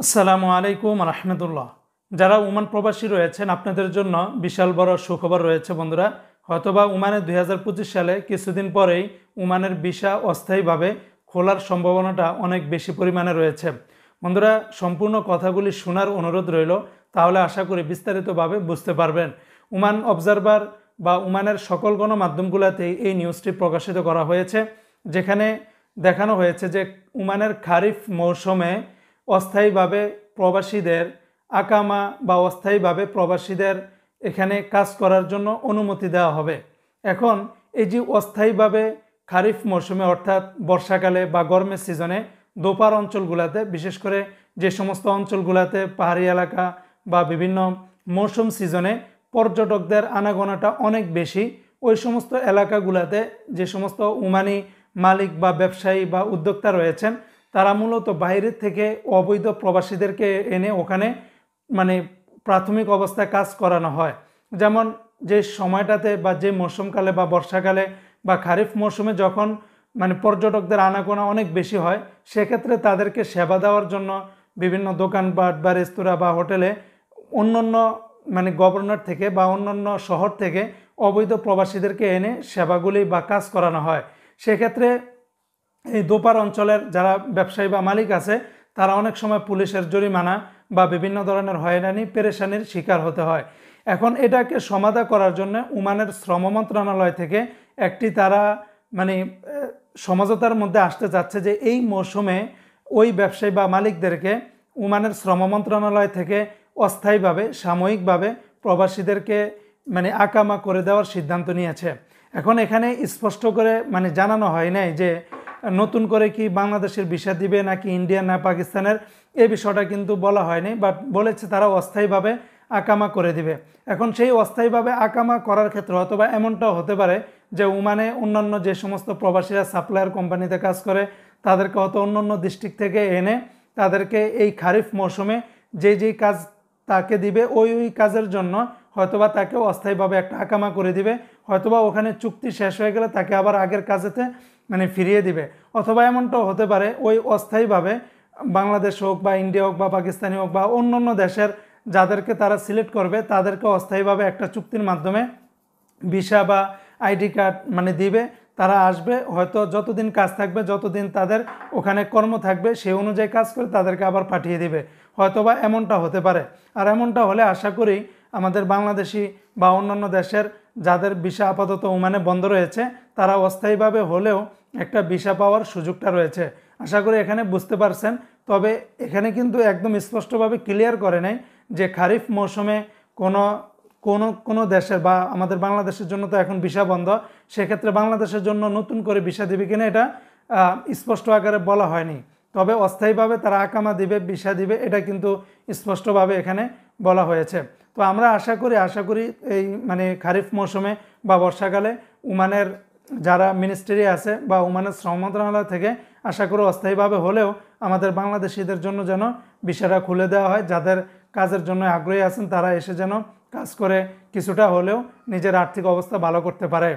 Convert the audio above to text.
আসসালামু আলাইকুম রহমতুল্লাহ। যারা ওমান প্রবাসী রয়েছেন আপনাদের জন্য বিশাল বড় সুখবর রয়েছে বন্ধুরা। হয়তোবা ওমানে 2025 সালে কিছুদিন পরেই ওমানের ভিসা অস্থায়ীভাবে খোলার সম্ভাবনাটা অনেক বেশি পরিমাণে রয়েছে। বন্ধুরা, সম্পূর্ণ কথাগুলি শোনার অনুরোধ রইল, তাহলে আশা করি বিস্তারিতভাবে বুঝতে পারবেন। ওমান অবজারভার বা ওমানের সকল গণমাধ্যমগুলোতেই এই নিউজটি প্রকাশিত করা হয়েছে, যেখানে দেখানো হয়েছে যে ওমানের খারিফ মৌসুমে অস্থায়ীভাবে প্রবাসীদের আকামা বা অস্থায়ীভাবে প্রবাসীদের এখানে কাজ করার জন্য অনুমতি দেওয়া হবে। এখন এই যে অস্থায়ীভাবে খারিফ মৌসুমে অর্থাৎ বর্ষাকালে বা গরমের সিজনে দোপার অঞ্চলগুলোতে, বিশেষ করে যে সমস্ত অঞ্চলগুলোতে পাহাড়ি এলাকা বা বিভিন্ন মৌসুম সিজনে পর্যটকদের আনাগোনাটা অনেক বেশি, ওই সমস্ত এলাকাগুলোতে যে সমস্ত ওমানি মালিক বা ব্যবসায়ী বা উদ্যোক্তা রয়েছেন তারা মূলত বাইরের থেকে অবৈধ প্রবাসীদেরকে এনে ওখানে প্রাথমিক অবস্থায় কাজ করানো হয়। যেমন যে সময়টাতে বা যে মৌসুমকালে বা বর্ষাকালে বা খারিফ মৌসুমে যখন পর্যটকদের আনাগোনা অনেক বেশি হয়, সেক্ষেত্রে তাদেরকে সেবা দেওয়ার জন্য বিভিন্ন দোকানপাট বা রেস্তোরাঁ বা হোটেলে অন্যান্য গভর্নর থেকে বা অন্যান্য শহর থেকে অবৈধ প্রবাসীদেরকে এনে সেবাগুলি বা কাজ করানো হয়। সেক্ষেত্রে এই দোপার অঞ্চলের যারা ব্যবসায়ী বা মালিক আছে তারা অনেক সময় পুলিশের জরিমানা বা বিভিন্ন ধরনের হয়রানি পেরেশানির শিকার হতে হয়। এখন এটাকে সমাধা করার জন্য ওমানের শ্রম মন্ত্রণালয় থেকে একটি তারা সমঝোতার মধ্যে আসতে চাচ্ছে যে এই মৌসুমে ওই ব্যবসায়ী বা মালিকদেরকে ওমানের শ্রম মন্ত্রণালয় থেকে অস্থায়ীভাবে সাময়িকভাবে প্রবাসীদেরকে আকামা করে দেওয়ার সিদ্ধান্ত নিয়েছে। এখন এখানে স্পষ্ট করে জানানো হয় নাই যে নতুন করে কি বাংলাদেশের ভিসা দিবে নাকি ইন্ডিয়া না পাকিস্তানের, এই বিষয়টা কিন্তু বলা হয়নি, বাট বলেছে তারা অস্থায়ীভাবে আকামা করে দিবে। এখন সেই অস্থায়ীভাবে আকামা করার ক্ষেত্রে অথবা এমনটাও হতে পারে যে ওমানে অন্যান্য যে সমস্ত প্রবাসীরা সাপ্লায়ার কোম্পানিতে কাজ করে তাদেরকে হয়তো অন্যান্য ডিস্ট্রিক্ট থেকে এনে তাদেরকে এই খারিফ মৌসুমে যেই কাজ তাকে দিবে ওই কাজের জন্য হয়তোবা তাকে অস্থায়ীভাবে একটা আকামা করে দিবে, হয়তোবা ওখানে চুক্তি শেষ হয়ে গেলে তাকে আবার আগের কাজেতে ফিরিয়ে দিবে। অথবা এমনটাও হতে পারে ওই অস্থায়ীভাবে বাংলাদেশ হোক বা ইন্ডিয়া হোক বা পাকিস্তানি হোক বা অন্যান্য দেশের যাদেরকে তারা সিলেক্ট করবে তাদেরকে অস্থায়ীভাবে একটা চুক্তির মাধ্যমে ভিসা বা আইডি কার্ড দিবে। তারা আসবে, হয়তো যতদিন কাজ থাকবে, যতদিন তাদের ওখানে কর্ম থাকবে সেই অনুযায়ী কাজ করে তাদেরকে আবার পাঠিয়ে দিবে। হয়তোবা এমনটা হতে পারে। আর এমনটা হলে আশা করি আমাদের বাংলাদেশি বা অন্যান্য দেশের যাদের ভিসা আপাতত ওমানে বন্ধ রয়েছে তারা অস্থায়ীভাবে হলেও একটা ভিসা পাওয়ার সুযোগটা রয়েছে। আশা করি এখানে বুঝতে পারছেন। তবে এখানে কিন্তু একদম স্পষ্টভাবে ক্লিয়ার করে নেই যে খারিফ মৌসুমে কোনো দেশের বা আমাদের বাংলাদেশের জন্য তো এখন ভিসা বন্ধ, সেক্ষেত্রে বাংলাদেশের জন্য নতুন করে ভিসা দিবে কিনা এটা স্পষ্ট আকারে বলা হয়নি। তবে অস্থায়ীভাবে তারা আকামা দিবে, ভিসা দিবে, এটা কিন্তু স্পষ্টভাবে এখানে বলা হয়েছে। তো আমরা আশা করি এই খারিফ মৌসুমে বা বর্ষাকালে ওমানের যারা মিনিস্ট্রি আছে বা ওমানের শ্রম মন্ত্রণালয় থেকে আশা করি অস্থায়ীভাবে হলেও আমাদের বাংলাদেশিদের জন্য যেন ভিসাটা খুলে দেওয়া হয়। যাদের কাজের জন্য আগ্রহী আছেন তারা এসে যেন কাজ করে কিছুটা হলেও নিজের আর্থিক অবস্থা ভালো করতে পারে।